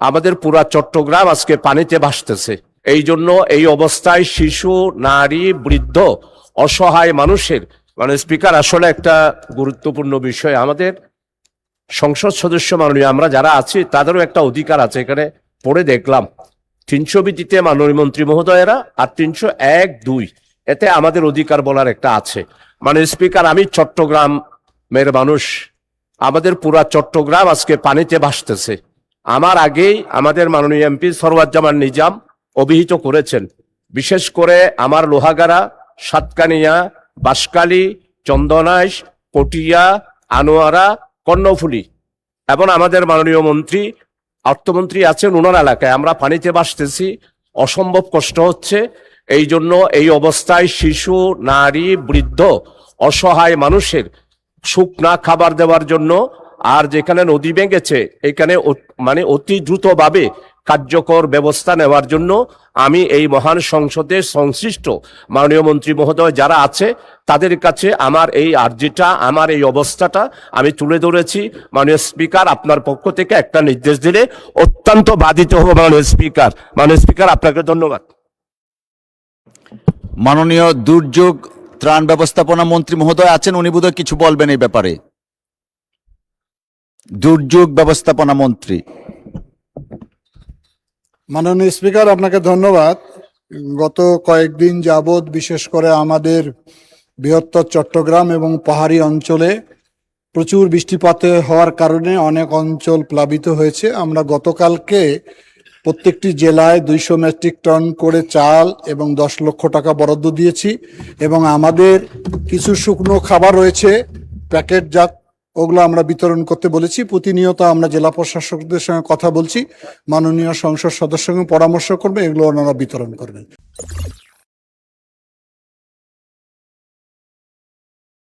আমাদের পুরা চট্টগ্রাম আজকে পানিতে ভাসতেছে। এই জন্য এই অবস্থায় শিশু, নারী, বৃদ্ধ, অসহায় মানুষের স্পিকার আসলে একটা গুরুত্বপূর্ণ বিষয়। আমাদের সংসদ সদস্য মাননীয় আমরা যারা আছি তাদেরও একটা অধিকার আছে। এখানে পড়ে দেখলাম 300 ভিত্তিতে মাননীয় মন্ত্রী মহোদয়েরা আর 301(2) এতে আমাদের অধিকার বলার একটা আছে। স্পিকার, আমি চট্টগ্রামের মানুষ। আমাদের পুরা চট্টগ্রাম আজকে পানিতে ভাসতেছে। আমার আগেই আমাদের মাননীয় এমপি সরওয়াজ্জামান নিজাম অভিহিত করেছেন, বিশেষ করে আমার লোহাগাড়া, সাতকানিয়া, বাঁশখালী, চন্দনাইশ, পটিয়া, আনোয়ারা, কর্ণফুলী এবং আমাদের মাননীয় মন্ত্রী, অর্থমন্ত্রী আছেন, ওনার এলাকায় আমরা পানিতে ভাসতেছি। অসম্ভব কষ্ট হচ্ছে। এই জন্য এই অবস্থায় শিশু, নারী, বৃদ্ধ, অসহায় মানুষের শুকনা খাবার দেওয়ার জন্য আর যেখানে নদী ভেঙেছে এখানে অতি দ্রুতভাবে কার্যকর ব্যবস্থা নেওয়ার জন্য আমি এই মহান সংসদে সংশ্লিষ্ট মাননীয় মন্ত্রী মহোদয় যারা আছে তাদের কাছে আমার এই আর্জিটা, আমার এই অবস্থাটা আমি তুলে ধরেছি। মাননীয় স্পিকার, আপনার পক্ষ থেকে একটা নির্দেশ দিলে অত্যন্ত বাধিত হব। মাননীয় স্পিকার আপনাকে ধন্যবাদ। মাননীয় দুর্যোগ ত্রাণ ব্যবস্থাপনা মন্ত্রী মহোদয় আছেন, উনি বোধহয় কিছু বলবেন এই ব্যাপারে। দুর্যোগ ব্যবস্থাপনা মন্ত্রী। মাননীয় স্পিকার, আপনাকে ধন্যবাদ। গত কয়েকদিন যাবৎ বিশেষ করে আমাদের বৃহত্তর চট্টগ্রাম এবং পাহাড়ি অঞ্চলে প্রচুর বৃষ্টিপাত হওয়ার কারণে অনেক অঞ্চল প্লাবিত হয়েছে। আমরা গতকালকে প্রত্যেকটি জেলায় 200 মেট্রিক টন করে চাল এবং 10 লক্ষ টাকা বরাদ্দ দিয়েছি এবং আমাদের কিছু শুকনো খাবার রয়েছে প্যাকেটজাত, ওগুলো আমরা বিতরণ করতে বলেছি। প্রতিনিয়ত আমরা জেলা প্রশাসকদের সঙ্গে কথা বলছি, মাননীয় সংসদ সদস্যের সঙ্গে পরামর্শ করবে, এগুলো ওনারা বিতরণ করবেন।